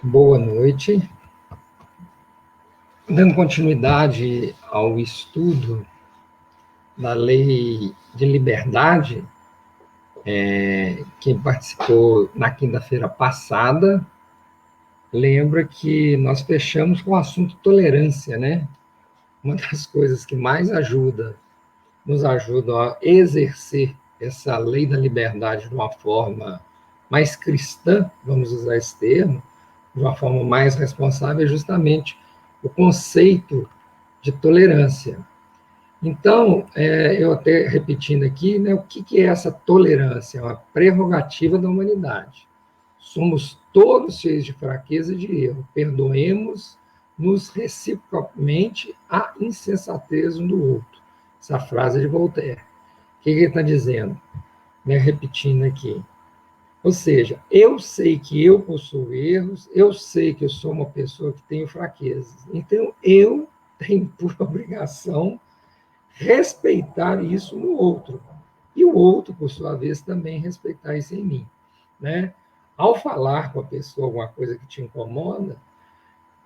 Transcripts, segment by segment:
Boa noite. Dando continuidade ao estudo da Lei de Liberdade, quem participou na quinta-feira passada, lembra que nós fechamos com o assunto tolerância, né? Uma das coisas que mais nos ajuda a exercer essa lei da liberdade de uma forma mais cristã, vamos usar esse termo, de uma forma mais responsável, é justamente o conceito de tolerância. Então, eu até repetindo aqui, né, o que é essa tolerância? É uma prerrogativa da humanidade. Somos todos cheios de fraqueza e de erro. Perdoemos-nos reciprocamente a insensatez um do outro. Essa frase é de Voltaire. O que ele está dizendo? Né, repetindo aqui. Ou seja, eu sei que eu possuo erros, eu sei que eu sou uma pessoa que tenho fraquezas. Então, eu tenho por obrigação respeitar isso no outro. E o outro, por sua vez, também respeitar isso em mim. Né? Ao falar com a pessoa alguma coisa que te incomoda,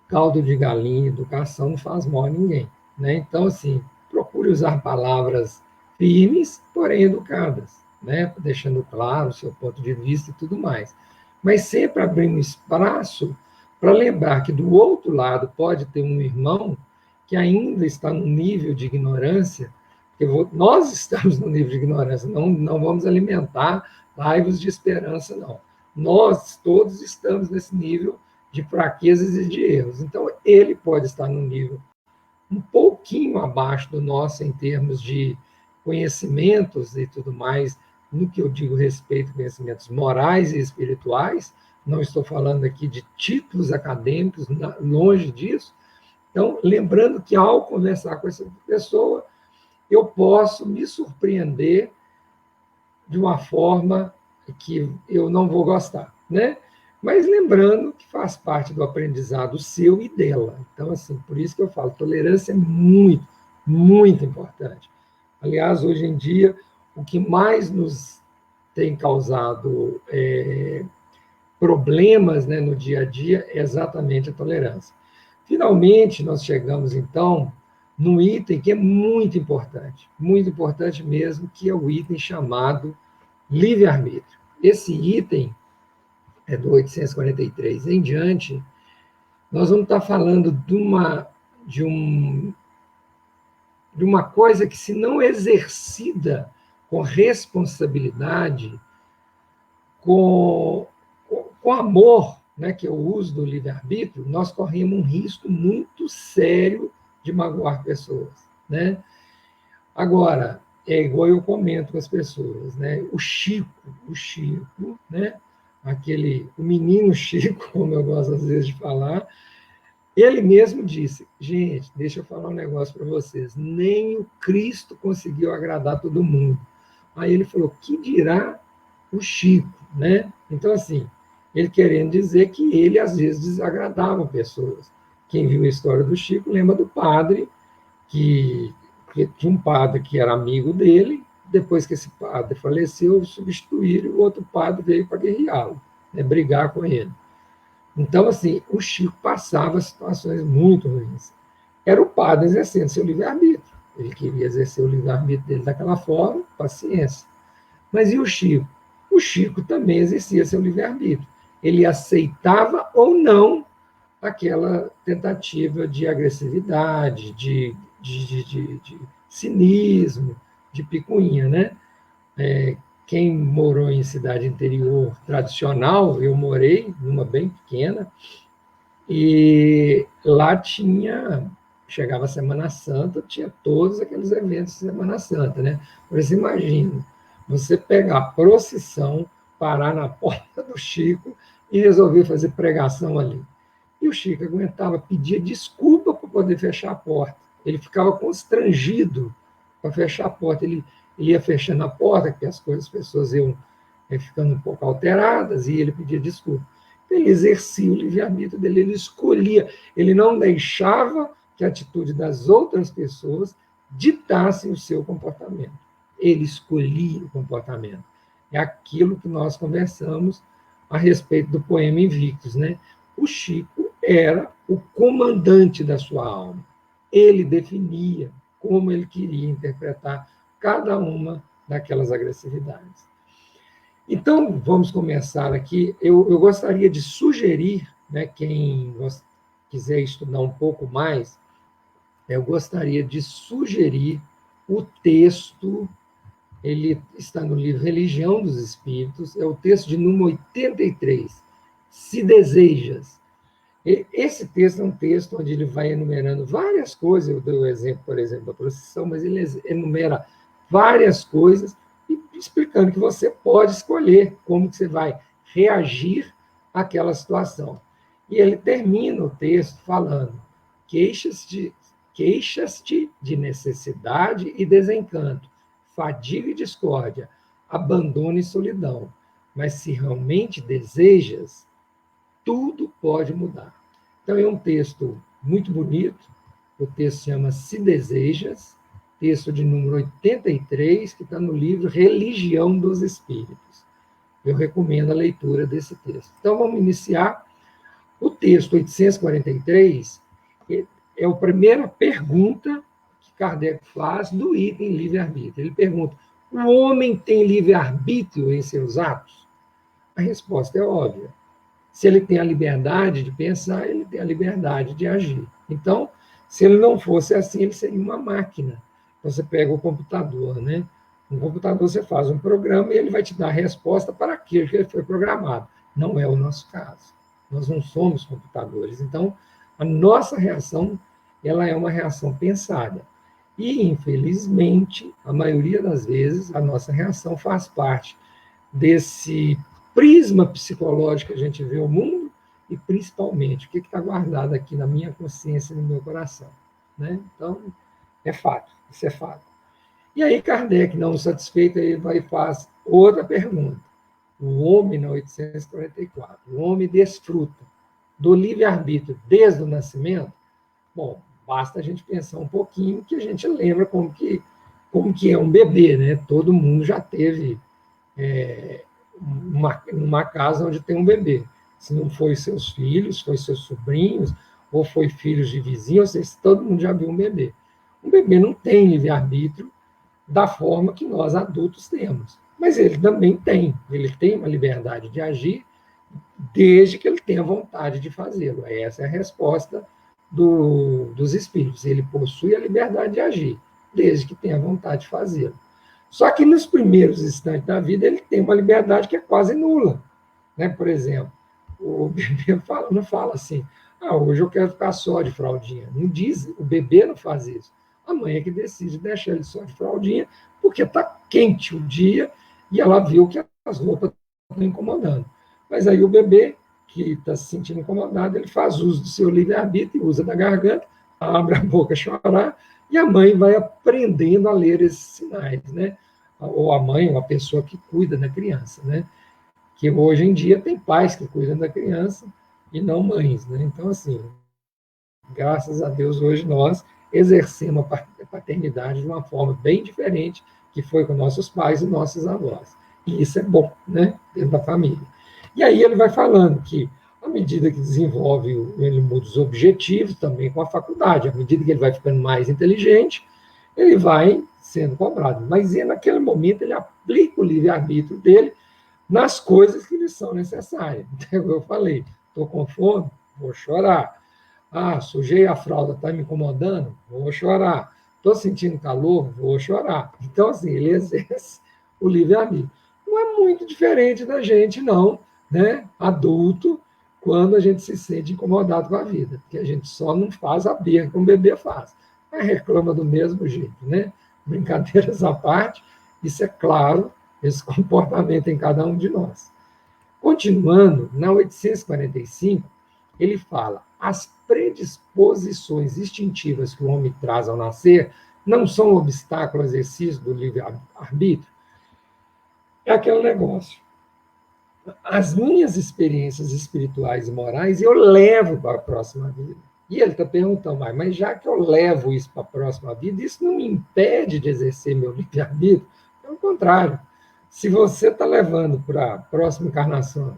caldo de galinha, educação não faz mal a ninguém. Né? Então, assim, procure usar palavras firmes, porém educadas, né? Deixando claro o seu ponto de vista e tudo mais. Mas sempre abrindo espaço para lembrar que do outro lado pode ter um irmão que ainda está no nível de ignorância, porque nós estamos no nível de ignorância, não vamos alimentar laivos de esperança, não. Nós todos estamos nesse nível de fraquezas e de erros. Então, ele pode estar num nível um pouquinho abaixo do nosso em termos de conhecimentos e tudo mais, no que eu digo respeito a conhecimentos morais e espirituais. Não estou falando aqui de títulos acadêmicos, longe disso. Então, lembrando que ao conversar com essa pessoa, eu posso me surpreender de uma forma que eu não vou gostar, né? Mas lembrando que faz parte do aprendizado seu e dela. Então, assim, por isso que eu falo, tolerância é muito, muito importante. Aliás, hoje em dia, o que mais nos tem causado problemas, né, no dia a dia é exatamente a tolerância. Finalmente, nós chegamos, então, num item que é muito importante mesmo, que é o item chamado livre-arbítrio. Esse item é do 843 em diante, nós vamos estar falando de, um, de uma coisa que, se não exercida com responsabilidade, com, com amor, né, que é o uso do livre-arbítrio, nós corremos um risco muito sério de magoar pessoas. Né? Agora, é igual eu comento com as pessoas, né? O Chico, né? O menino Chico, como eu gosto às vezes de falar, ele mesmo disse: gente, deixa eu falar um negócio para vocês, nem o Cristo conseguiu agradar todo mundo. Aí ele falou: que dirá o Chico, né? Então, assim, ele querendo dizer que ele às vezes desagradava pessoas. Quem viu a história do Chico lembra do padre que tinha um padre que era amigo dele, depois que esse padre faleceu, substituíram, e o outro padre veio para guerreá-lo, né, brigar com ele. Então, assim, o Chico passava situações muito ruins. Era o padre exercendo seu livre-arbítrio. Ele queria exercer o livre-arbítrio dele daquela forma, paciência. Mas e o Chico? O Chico também exercia seu livre-arbítrio. Ele aceitava ou não aquela tentativa de agressividade, de cinismo, de picuinha, né? Quem morou em cidade interior tradicional, eu morei numa bem pequena, e lá chegava a Semana Santa, tinha todos aqueles eventos de Semana Santa, né? Você imagina, você pegar a procissão, parar na porta do Chico e resolver fazer pregação ali. E o Chico aguentava, pedia desculpa para poder fechar a porta. Ele ficava constrangido para fechar a porta. Ele ia fechando a porta, que as pessoas iam ficando um pouco alteradas, e ele pedia desculpa. Ele exercia o livre-arbítrio dele, ele escolhia, ele não deixava que a atitude das outras pessoas ditassem o seu comportamento. Ele escolhia o comportamento. É aquilo que nós conversamos a respeito do poema Invictus, né? o Chico era o comandante da sua alma. Ele definia como ele queria interpretar cada uma daquelas agressividades. Então, vamos começar aqui. Eu gostaria de sugerir, né, quem quiser estudar um pouco mais, eu gostaria de sugerir o texto, ele está no livro Religião dos Espíritos, é o texto de número 83, Se Desejas. Esse texto é um texto onde ele vai enumerando várias coisas, eu dei o exemplo, por exemplo, da procissão, mas ele enumera várias coisas e explicando que você pode escolher como que você vai reagir àquela situação. E ele termina o texto falando: queixas-te de necessidade e desencanto, fadiga e discórdia, abandono e solidão. Mas se realmente desejas, tudo pode mudar. Então, é um texto muito bonito. O texto se chama Se Desejas, texto de número 83, que está no livro Religião dos Espíritos. Eu recomendo a leitura desse texto. Então, vamos iniciar. O texto 843 é a primeira pergunta que Kardec faz do item livre-arbítrio. Ele pergunta: o homem tem livre-arbítrio em seus atos? A resposta é óbvia. Se ele tem a liberdade de pensar, ele tem a liberdade de agir. Então, se ele não fosse assim, ele seria uma máquina. Você pega o computador, né? No computador você faz um programa e ele vai te dar a resposta para aquilo que ele foi programado. Não é o nosso caso. Nós não somos computadores. Então, a nossa reação, ela é uma reação pensada. E, infelizmente, a maioria das vezes, a nossa reação faz parte desse prisma psicológico que a gente vê o mundo e, principalmente, o que está guardado aqui na minha consciência e no meu coração. Né? Então, é fato, isso é fato. E aí Kardec, não satisfeito, ele vai e faz outra pergunta. O homem, na 844, o homem desfruta do livre-arbítrio desde o nascimento? Bom, basta a gente pensar um pouquinho que a gente lembra como que é um bebê, né? Todo mundo já teve uma casa onde tem um bebê. Se não foi seus filhos, foi seus sobrinhos, ou foi filhos de vizinhos, todo mundo já viu um bebê. Um bebê não tem livre-arbítrio da forma que nós adultos temos. Mas ele também tem. Ele tem uma liberdade de agir desde que ele tenha vontade de fazê-lo. Essa é a resposta dos espíritos. Ele possui a liberdade de agir, desde que tenha vontade de fazê-lo. Só que nos primeiros instantes da vida ele tem uma liberdade que é quase nula. Né? Por exemplo, o bebê não fala assim: hoje eu quero ficar só de fraldinha. Não diz, o bebê não faz isso. A mãe é que decide deixar ele só de fraldinha, porque está quente o dia e ela viu que as roupas estão incomodando. Mas aí o bebê, que está se sentindo incomodado, ele faz uso do seu livre-arbítrio, usa da garganta, abre a boca a chorar, e a mãe vai aprendendo a ler esses sinais, né? Ou a mãe, ou a pessoa que cuida da criança, né? Que hoje em dia tem pais que cuidam da criança e não mães, né? Então, assim, graças a Deus, hoje nós exercemos a paternidade de uma forma bem diferente que foi com nossos pais e nossos avós. E isso é bom, né? Dentro da família. E aí ele vai falando que, à medida que desenvolve, ele muda os objetivos também com a faculdade. À medida que ele vai ficando mais inteligente, ele vai sendo cobrado. Mas naquele momento ele aplica o livre-arbítrio dele nas coisas que lhe são necessárias. Então, eu falei: estou com fome? Vou chorar. Sujei a fralda, está me incomodando? Vou chorar. Estou sentindo calor? Vou chorar. Então, assim, ele exerce o livre-arbítrio. Não é muito diferente da gente, não, né? Adulto, quando a gente se sente incomodado com a vida, porque a gente só não faz a birra que um bebê faz, mas reclama do mesmo jeito, né? Brincadeiras à parte, isso é claro, esse comportamento em cada um de nós. Continuando, na 845, ele fala: as predisposições instintivas que o homem traz ao nascer não são obstáculo ao exercício do livre-arbítrio? É aquele negócio. As minhas experiências espirituais e morais eu levo para a próxima vida. E ele está perguntando: mas já que eu levo isso para a próxima vida, isso não me impede de exercer meu livre-arbítrio? Pelo contrário, se você está levando para a próxima encarnação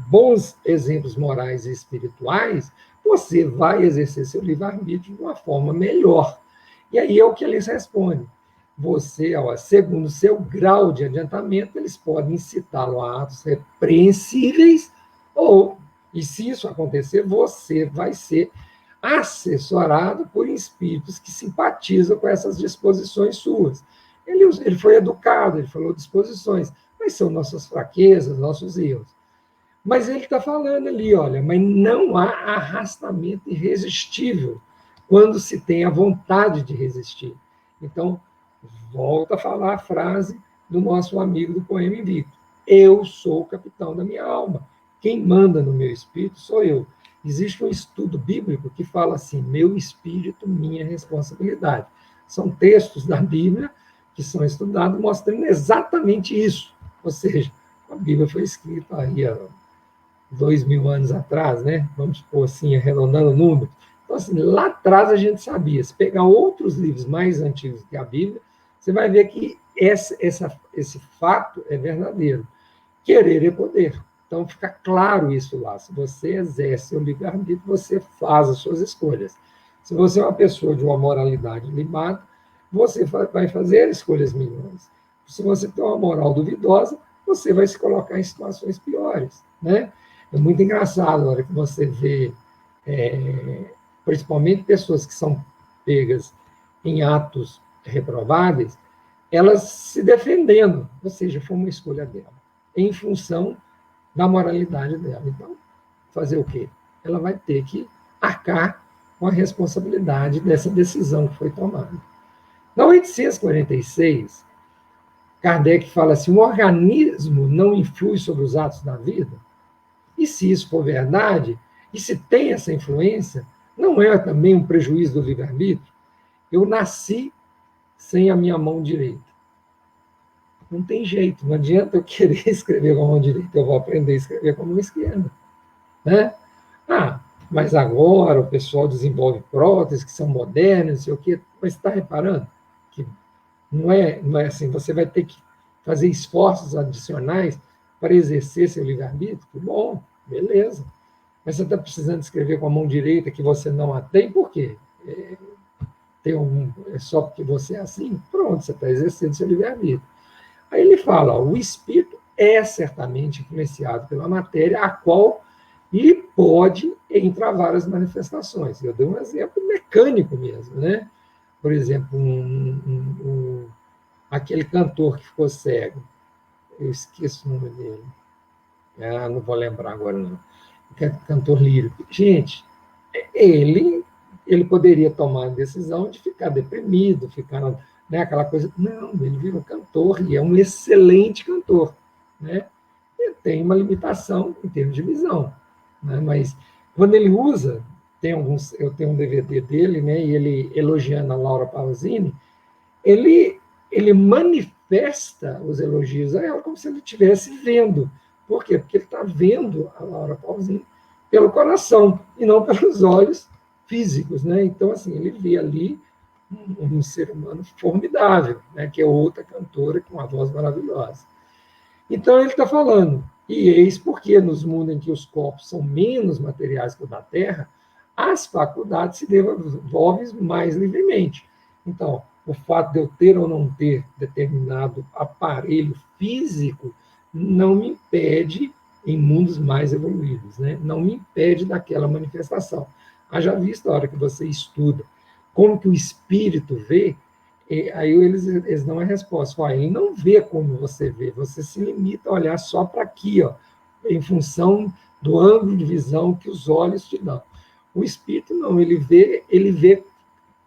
bons exemplos morais e espirituais, você vai exercer seu livre-arbítrio de uma forma melhor. E aí é o que eles respondem. Você, segundo o seu grau de adiantamento, eles podem incitá-lo a atos repreensíveis, ou, e se isso acontecer, você vai ser assessorado por espíritos que simpatizam com essas disposições suas. Ele foi educado, ele falou disposições, mas são nossas fraquezas, nossos erros. Mas ele está falando ali, olha, mas não há arrastamento irresistível quando se tem a vontade de resistir. Então, volta a falar a frase do nosso amigo do Poema Invicto. Eu sou o capitão da minha alma. Quem manda no meu espírito sou eu. Existe um estudo bíblico que fala assim, meu espírito, minha responsabilidade. São textos da Bíblia que são estudados mostrando exatamente isso. Ou seja, a Bíblia foi escrita aí há 2000 anos atrás, né? Vamos supor assim, arredondando o número. Então, assim, lá atrás a gente sabia. Se pegar outros livros mais antigos que a Bíblia, você vai ver que esse fato é verdadeiro. Querer é poder. Então, fica claro isso lá. Se você exerce o livre-arbítrio, você faz as suas escolhas. Se você é uma pessoa de uma moralidade limada, você vai fazer escolhas melhores. Se você tem uma moral duvidosa, você vai se colocar em situações piores, né? É muito engraçado a hora que você vê, principalmente pessoas que são pegas em atos reprováveis, elas se defendendo, ou seja, foi uma escolha dela, em função da moralidade dela. Então, fazer o quê? Ela vai ter que arcar com a responsabilidade dessa decisão que foi tomada. Na 846, Kardec fala assim, o organismo não influi sobre os atos da vida? E se isso for verdade, e se tem essa influência, não é também um prejuízo do livre-arbítrio? Eu nasci sem a minha mão direita. Não tem jeito, não adianta eu querer escrever com a mão direita, eu vou aprender a escrever com a mão esquerda. Né? Mas agora o pessoal desenvolve próteses que são modernas, não sei o quê, mas está reparando que não é assim, você vai ter que fazer esforços adicionais para exercer seu livre-arbítrio? Bom, beleza. Mas você está precisando escrever com a mão direita que você não a tem, por quê? É só porque você é assim? Pronto, você está exercendo seu livre-arbítrio. Aí ele fala, o espírito é certamente influenciado pela matéria, a qual lhe pode entravar as manifestações. Eu dei um exemplo mecânico mesmo, né? Por exemplo, aquele cantor que ficou cego, eu esqueço o nome dele. Não vou lembrar agora, não. Cantor lírico. Gente, ele poderia tomar a decisão de ficar deprimido, ficar, né, aquela coisa. Não, ele virou cantor e é um excelente cantor. Né? Ele tem uma limitação em termos de visão. Né? Mas quando ele usa, eu tenho um DVD dele, né, e ele elogiando a Laura Pausini, ele manifesta os elogios a ela como se ele estivesse vendo. Por quê? Porque ele está vendo a Laura Pausini pelo coração e não pelos olhos físicos. Né? Então, assim, ele vê ali um ser humano formidável, né? Que é outra cantora com uma voz maravilhosa. Então, ele está falando, e eis porque nos mundos em que os corpos são menos materiais que o da Terra, as faculdades se desenvolvem mais livremente. Então, o fato de eu ter ou não ter determinado aparelho físico não me impede, em mundos mais evoluídos, né? Não me impede daquela manifestação. Haja visto a hora que você estuda como que o espírito vê, aí eles dão a resposta. Ele não vê como você vê, você se limita a olhar só para aqui, em função do ângulo de visão que os olhos te dão. O espírito não, ele vê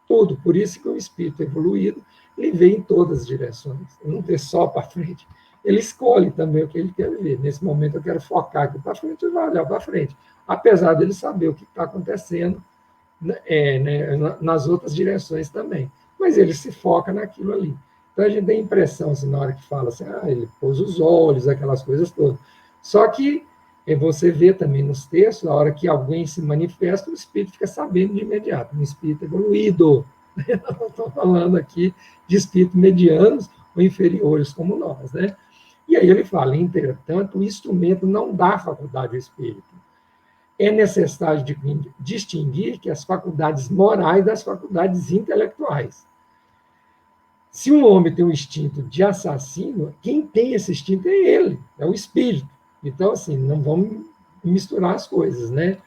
tudo, por isso que o espírito evoluído, ele vê em todas as direções, ele não vê só para frente. Ele escolhe também o que ele quer ver. Nesse momento eu quero focar aqui para frente, ele vai olhar para frente, apesar dele saber o que está acontecendo nas outras direções também. Mas ele se foca naquilo ali. Então a gente tem a impressão, assim, na hora que fala assim, ele pôs os olhos, aquelas coisas todas. Só que você vê também nos textos, na hora que alguém se manifesta, o espírito fica sabendo de imediato, um espírito evoluído. Nós estamos falando aqui de espíritos medianos ou inferiores como nós, né? E aí ele fala, entretanto, o instrumento não dá faculdade ao espírito. É necessário distinguir que as faculdades morais das faculdades intelectuais. Se um homem tem um instinto de assassino, quem tem esse instinto é ele, é o espírito. Então, assim, não vamos misturar as coisas, né?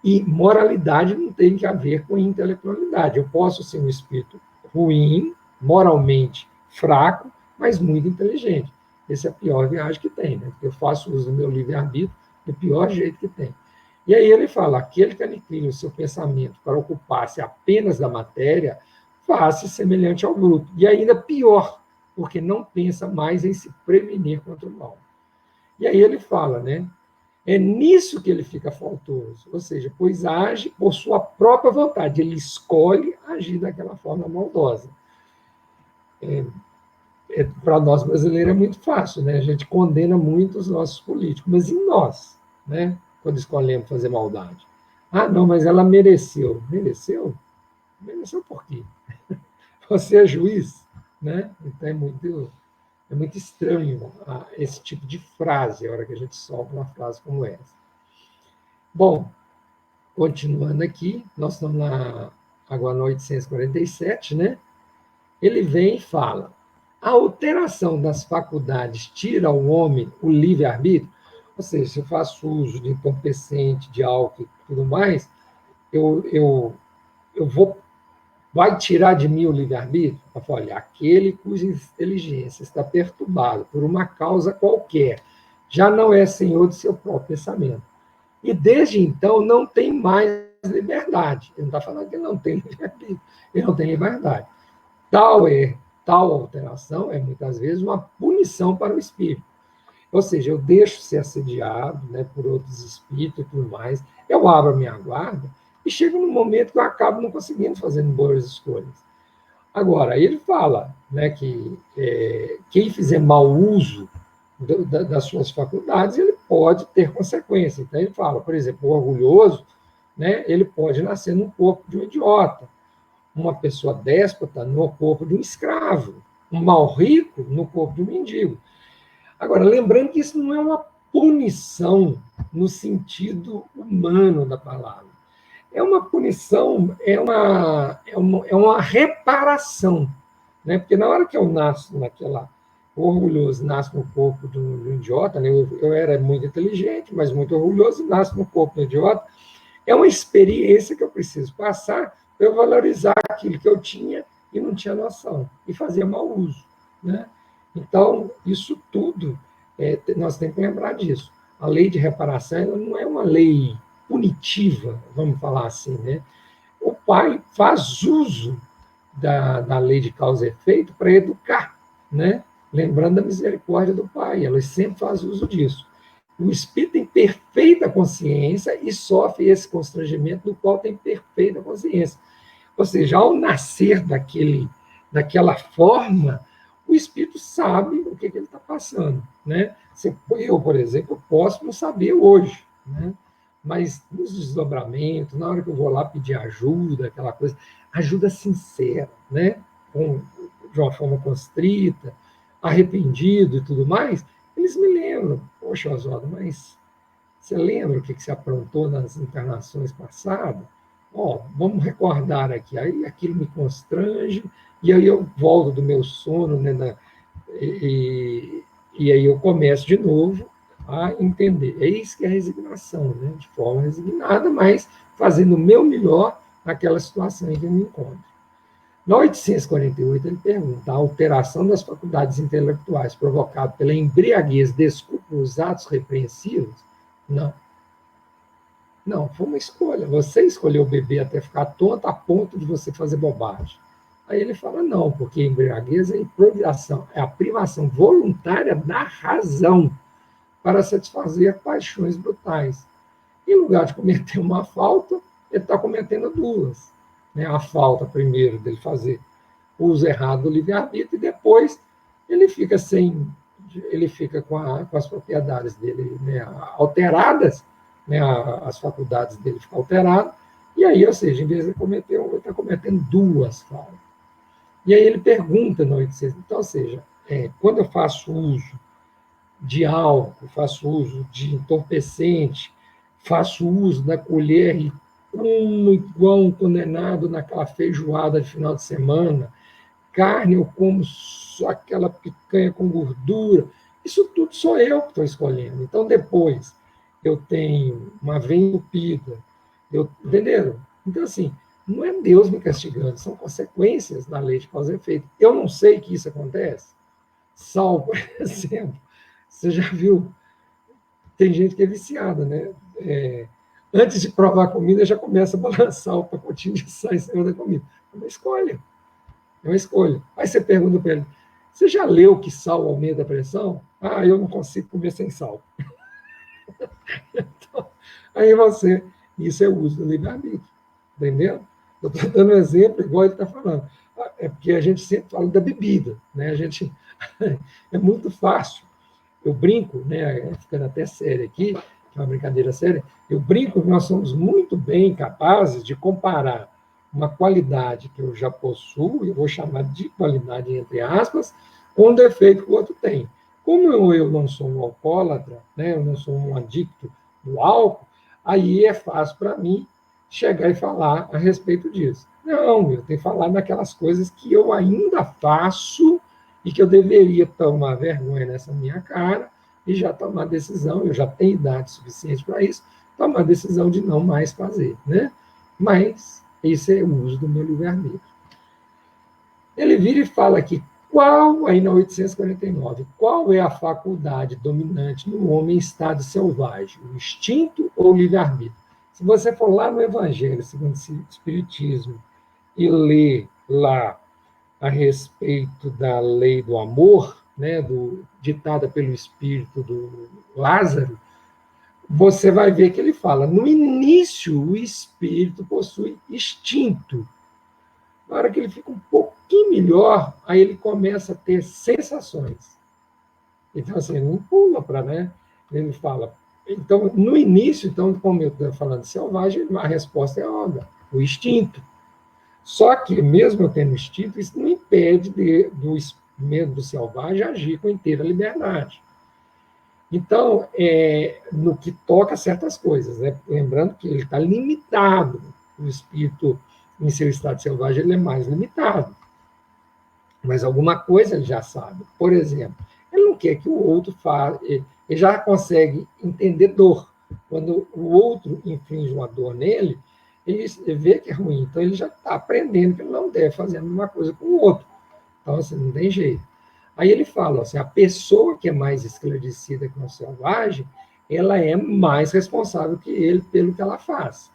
E moralidade não tem que ver com intelectualidade. Eu posso ser um espírito ruim, moralmente fraco, mas muito inteligente. Essa é a pior viagem que tem, né? Porque eu faço uso do meu livre-arbítrio do pior jeito que tem. E aí ele fala, aquele que aniquila o seu pensamento para ocupar-se apenas da matéria, faz-se semelhante ao bruto. E ainda pior, porque não pensa mais em se prevenir contra o mal. E aí ele fala, né? É nisso que ele fica faltoso, ou seja, pois age por sua própria vontade, ele escolhe agir daquela forma maldosa. Para nós brasileiros é muito fácil, né? A gente condena muito os nossos políticos, mas e nós, né? Quando escolhemos fazer maldade? Ah, não, mas ela mereceu. Mereceu? Mereceu por quê? Você é juiz, né? Então é muito estranho esse tipo de frase, a hora que a gente solta uma frase como essa. Bom, continuando aqui, nós estamos agora na 847, né? Ele vem e fala: a alteração das faculdades tira ao homem o livre-arbítrio, ou seja, se eu faço uso de entorpecente, de álcool e tudo mais, eu vou. Vai tirar de mim o livre-arbítrio? Olha, aquele cuja inteligência está perturbada por uma causa qualquer, já não é senhor de seu próprio pensamento. E desde então não tem mais liberdade. Ele não está falando que ele não tem livre-arbítrio, ele não tem liberdade. Tal alteração é muitas vezes uma punição para o espírito. Ou seja, eu deixo ser assediado, né, por outros espíritos e tudo mais, eu abro a minha guarda e chega num momento que eu acabo não conseguindo fazer boas escolhas. Agora, ele fala, né, que quem fizer mau uso das suas faculdades, ele pode ter consequências. Então, ele fala, por exemplo, o orgulhoso, né, ele pode nascer no corpo de um idiota, uma pessoa déspota no corpo de um escravo, um mal rico no corpo de um mendigo. Agora, lembrando que isso não é uma punição no sentido humano da palavra. É uma punição, é uma reparação. Né? Porque na hora que eu nasço naquela. O orgulhoso nasce no corpo de um idiota, né? Eu era muito inteligente, mas muito orgulhoso, e nasce no corpo do idiota. É uma experiência que eu preciso passar para eu valorizar aquilo que eu tinha e não tinha noção, e fazer mau uso. Né? Então, isso tudo, nós temos que lembrar disso. A lei de reparação ela não é uma lei punitiva, vamos falar assim. Né? O pai faz uso da lei de causa e efeito para educar, né? Lembrando da misericórdia do pai, ela sempre faz uso disso. O espírito tem perfeita consciência e sofre esse constrangimento do qual tem perfeita consciência. Ou seja, ao nascer daquela forma, o espírito sabe o que ele está passando. Né? Eu, por exemplo, posso não saber hoje, né? Mas nos desdobramentos, na hora que eu vou lá pedir ajuda, aquela coisa, ajuda sincera, né? De uma forma constrita, arrependido e tudo mais, eles me lembram, poxa, Oswaldo, mas você lembra o que você aprontou nas encarnações passadas? Vamos recordar aqui. Aí aquilo me constrange, e aí eu volto do meu sono, né, e aí eu começo de novo a entender. É isso que é a resignação, né? De forma resignada, mas fazendo o meu melhor naquela situação em que eu me encontro. Na 848, ele pergunta: a alteração das faculdades intelectuais provocada pela embriaguez, desculpa os atos repreensivos? Não. Não, foi uma escolha. Você escolheu beber até ficar tonto a ponto de você fazer bobagem. Aí ele fala: não, porque embriaguez é a privação voluntária da razão para satisfazer paixões brutais. Em lugar de cometer uma falta, ele está cometendo duas. Né? A falta, primeiro, dele fazer uso errado do livre-arbítrio, e depois ele fica com as propriedades dele, né, alteradas, né, as faculdades dele ficam alteradas, e aí, ou seja, em vez de cometer ele está cometendo duas faltas. E aí ele pergunta no 800, então, ou seja, quando eu faço uso de álcool, faço uso de entorpecente, faço uso da colher e como igual um condenado naquela feijoada de final de semana, carne eu como só aquela picanha com gordura, isso tudo sou eu que estou escolhendo. Então, depois, eu tenho uma veia entupida, entenderam? Então, assim, não é Deus me castigando, são consequências da lei de causa e efeito. Eu não sei que isso acontece. Sal, por exemplo, você já viu, tem gente que é viciada, né? Antes de provar a comida, já começa a balançar o pacotinho de sal em cima da comida. É uma escolha, é uma escolha. Aí você pergunta para ele, você já leu que sal aumenta a pressão? Ah, eu não consigo comer sem sal. Então, aí você, isso é o uso do livre-arbítrio, entendeu? Eu estou dando um exemplo igual ele está falando. É porque a gente sempre fala da bebida, né? A gente é muito fácil. Eu brinco, né? Ficando até sério aqui, que é uma brincadeira séria. Eu brinco que nós somos muito bem capazes de comparar uma qualidade que eu já possuo, eu vou chamar de qualidade entre aspas, com um defeito que o outro tem. Como eu não sou um alcoólatra, né? Eu não sou um adicto do álcool, aí é fácil para mim chegar e falar a respeito disso. Não, eu tenho que falar naquelas coisas que eu ainda faço e que eu deveria tomar vergonha nessa minha cara e já tomar decisão, eu já tenho idade suficiente para isso, tomar a decisão de não mais fazer, né? Mas esse é o uso do meu livre-arbítrio. Ele vira e fala aqui, aí na 849, qual é a faculdade dominante no homem em estado selvagem? O instinto ou o livre-arbítrio? Se você for lá no Evangelho, segundo o Espiritismo, e ler lá a respeito da lei do amor, né, ditada pelo espírito do Lázaro, você vai ver que ele fala, no início o espírito possui instinto. Na hora que ele fica um pouquinho melhor, aí ele começa a ter sensações. Então, assim, ele não pula para, né? Ele fala. Então, no início, então, como eu estou falando de selvagem, a resposta é óbvia, o instinto. Só que, mesmo eu tendo instinto, isso não impede do selvagem agir com inteira liberdade. Então, no que toca a certas coisas, né? Lembrando que ele está limitado, o espírito em seu estado selvagem ele é mais limitado, mas alguma coisa ele já sabe. Por exemplo, ele não quer que o outro faça, ele já consegue entender dor. Quando o outro inflige uma dor nele, ele vê que é ruim, então ele já está aprendendo que ele não deve fazer a mesma coisa com o outro. Então, assim, não tem jeito. Aí ele fala, assim, a pessoa que é mais esclarecida que o selvagem, ela é mais responsável que ele pelo que ela faz.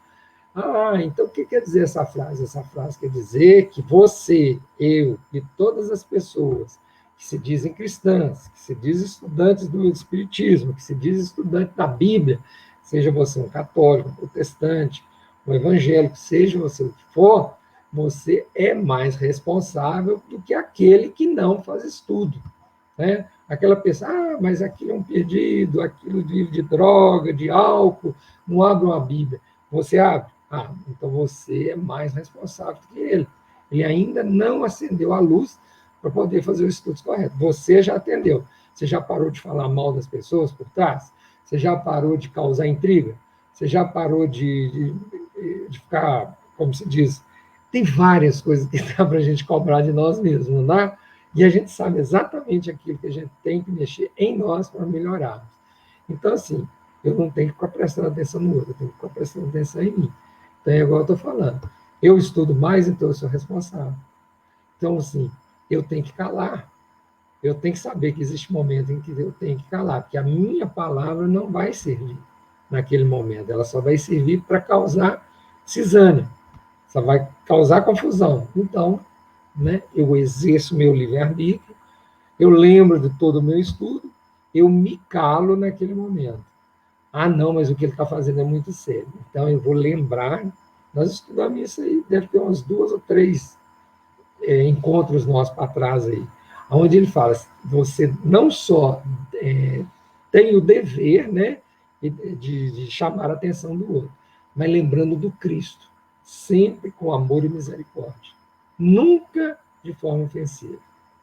Ah, então o que quer dizer essa frase? Essa frase quer dizer que você, eu e todas as pessoas que se dizem cristãs, que se dizem estudantes do Espiritismo, que se dizem estudantes da Bíblia, seja você um católico, um protestante, um evangélico, seja você o que for, você é mais responsável do que aquele que não faz estudo. Né? Aquela pessoa, mas aquilo é um perdido, aquilo vive de droga, de álcool, não abre uma Bíblia. Você abre? Então você é mais responsável do que ele. Ele ainda não acendeu a luz para poder fazer os estudos corretos. Você já atendeu. Você já parou de falar mal das pessoas por trás? Você já parou de causar intriga? Você já parou de ficar, como se diz, tem várias coisas que dá para a gente cobrar de nós mesmos, não dá? E a gente sabe exatamente aquilo que a gente tem que mexer em nós para melhorarmos. Então, assim, eu não tenho que ficar prestando atenção no outro, eu tenho que ficar prestando atenção em mim. Então, é igual eu estou falando. Eu estudo mais, então eu sou responsável. Então, assim, eu tenho que calar. Eu tenho que saber que existe um momento em que eu tenho que calar, porque a minha palavra não vai servir naquele momento. Ela só vai servir para causar cisânia, só vai causar confusão. Então, né, eu exerço meu livre-arbítrio, eu lembro de todo o meu estudo, eu me calo naquele momento. Ah, não, mas o que ele está fazendo é muito sério. Então, eu vou lembrar. Nós estudamos isso aí, deve ter umas 2 ou 3 encontros nossos para trás aí, onde ele fala: você não só tem o dever, né, de chamar a atenção do outro, mas lembrando do Cristo, sempre com amor e misericórdia. Nunca de forma ofensiva,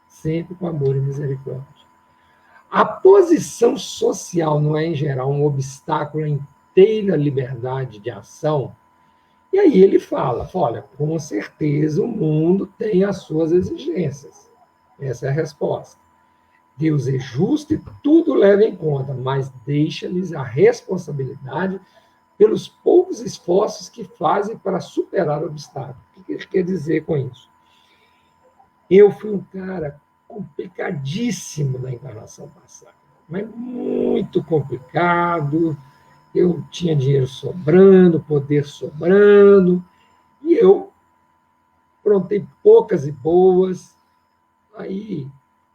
sempre com amor e misericórdia. A posição social não é, em geral, um obstáculo à inteira liberdade de ação? E aí ele fala, olha, com certeza o mundo tem as suas exigências. Essa é a resposta. Deus é justo e tudo leva em conta, mas deixa-lhes a responsabilidade pelos poucos esforços que fazem para superar obstáculos. O que ele quer dizer com isso? Eu fui um cara complicadíssimo na encarnação passada, mas muito complicado. Eu tinha dinheiro sobrando, poder sobrando, e eu aprontei poucas e boas. Aí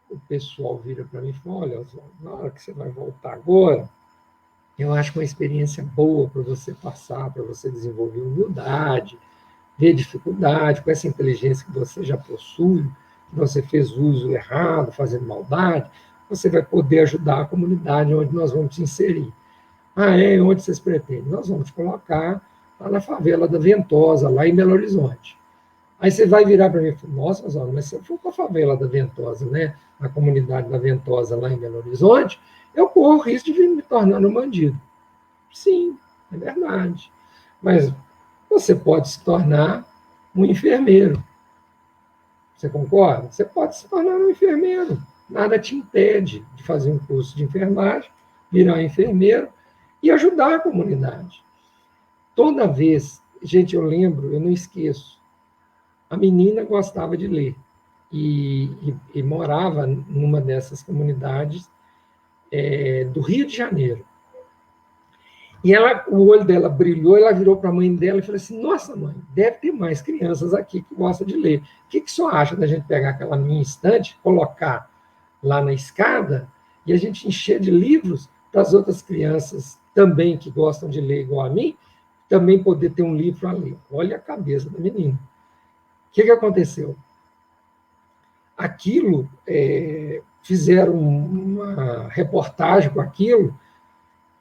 o pessoal vira para mim e fala, olha, na hora que você vai voltar agora, eu acho que uma experiência boa para você passar, para você desenvolver humildade, ver dificuldade, com essa inteligência que você já possui, que você fez uso errado, fazendo maldade, você vai poder ajudar a comunidade onde nós vamos te inserir. Ah, é? Onde vocês pretendem? Nós vamos te colocar lá na favela da Ventosa, lá em Belo Horizonte. Aí você vai virar para mim e falar, nossa, Zona, mas se eu for para a favela da Ventosa, né, a comunidade da Ventosa lá em Belo Horizonte, eu corro o risco de me tornar um bandido. Sim, é verdade. Mas você pode se tornar um enfermeiro. Você concorda? Você pode se tornar um enfermeiro. Nada te impede de fazer um curso de enfermagem, virar enfermeiro e ajudar a comunidade. Toda vez, gente, eu lembro, eu não esqueço, a menina gostava de ler e morava numa dessas comunidades do Rio de Janeiro. E ela, o olho dela brilhou, ela virou para a mãe dela e falou assim, nossa, mãe, deve ter mais crianças aqui que gostam de ler. O que só acha da gente pegar aquela minha estante, colocar lá na escada e a gente encher de livros para as outras crianças também que gostam de ler igual a mim, também poder ter um livro a ler. Olha a cabeça da menina. O que aconteceu? Aquilo, fizeram uma reportagem com aquilo,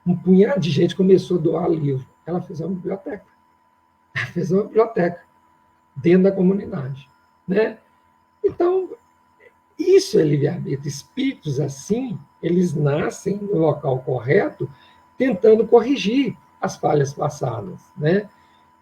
um punhado de gente começou a doar livro. Ela fez uma biblioteca. Ela fez uma biblioteca dentro da comunidade. Né? Então, isso é livre-arbítrio. Espíritos assim, eles nascem no local correto, tentando corrigir as falhas passadas. Né?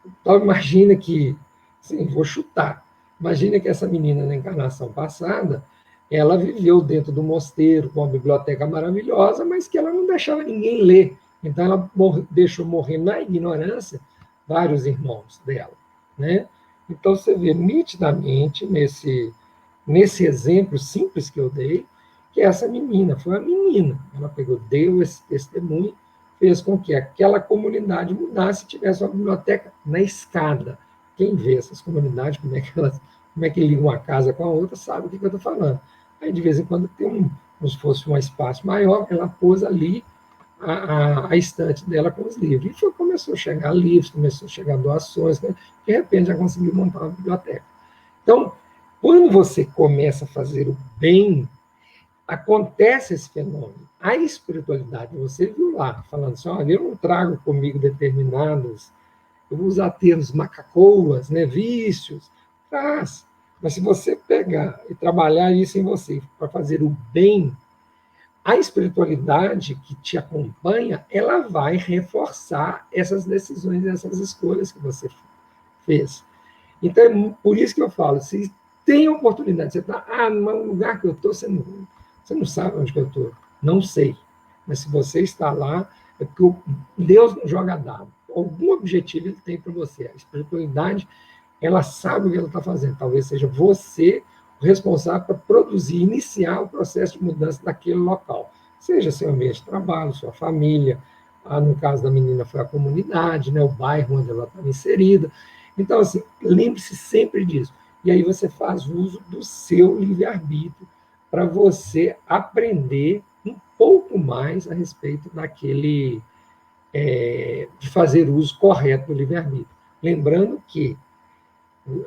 Então, imagina que, assim, vou chutar, imagina que essa menina na encarnação passada, ela viveu dentro do mosteiro, com uma biblioteca maravilhosa, mas que ela não deixava ninguém ler. Então, ela deixou morrer na ignorância vários irmãos dela. Né? Então, você vê nitidamente, nesse exemplo simples que eu dei, que essa menina foi uma menina. Ela deu esse testemunho, fez com que aquela comunidade mudasse e tivesse uma biblioteca na escada. Quem vê essas comunidades, como é que ligam uma casa com a outra, sabe o que eu estou falando. Aí, de vez em quando, tem como se fosse um espaço maior, ela pôs ali a estante dela com os livros. E começou a chegar livros, começou a chegar doações, né? De repente já conseguiu montar uma biblioteca. Então, quando você começa a fazer o bem, acontece esse fenômeno. A espiritualidade, você viu lá, falando assim, olha, eu não trago comigo determinados, eu vou usar termos macacoas, né, vícios, traz. Mas se você pegar e trabalhar isso em você para fazer o bem, a espiritualidade que te acompanha, ela vai reforçar essas decisões, essas escolhas que você fez. Então, por isso que eu falo, se tem oportunidade, você está, no lugar que eu estou, você não sabe onde que eu estou. Não sei. Mas se você está lá, é porque Deus não joga dado. Algum objetivo ele tem para você. A espiritualidade, ela sabe o que ela está fazendo. Talvez seja você o responsável para produzir, iniciar o processo de mudança daquele local. Seja seu ambiente de trabalho, sua família, no caso da menina foi a comunidade, né, o bairro onde ela estava inserida. Então, assim, lembre-se sempre disso. E aí você faz uso do seu livre-arbítrio para você aprender um pouco mais a respeito daquele, de fazer uso correto do livre-arbítrio. Lembrando que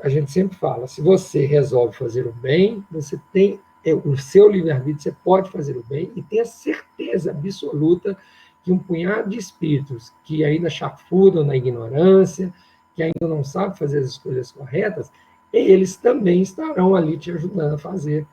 a gente sempre fala, se você resolve fazer o bem, você tem o seu livre-arbítrio, você pode fazer o bem e tenha certeza absoluta que um punhado de espíritos que ainda chafurdam na ignorância, que ainda não sabem fazer as escolhas corretas, eles também estarão ali te ajudando a fazer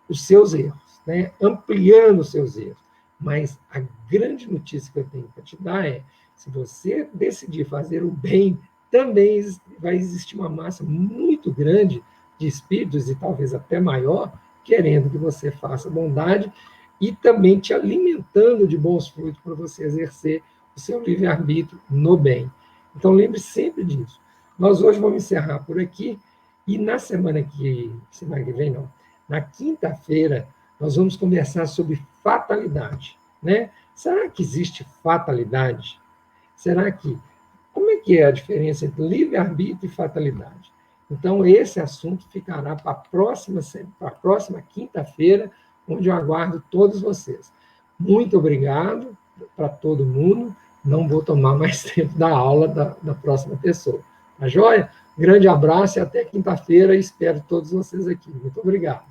os seus erros. né, ampliando os seus erros. Mas a grande notícia que eu tenho para te dar é, se você decidir fazer o bem, também vai existir uma massa muito grande de espíritos, e talvez até maior, querendo que você faça bondade e também te alimentando de bons frutos para você exercer o seu livre-arbítrio no bem. Então, lembre sempre disso. Nós hoje vamos encerrar por aqui, e na semana que vem, não, na quinta-feira, nós vamos conversar sobre fatalidade, né? Será que existe fatalidade? Será que... Como é que é a diferença entre livre-arbítrio e fatalidade? Então, esse assunto ficará para a próxima quinta-feira, onde eu aguardo todos vocês. Muito obrigado para todo mundo. Não vou tomar mais tempo da aula da próxima pessoa. Tá joia? Grande abraço e até quinta-feira. Espero todos vocês aqui. Muito obrigado.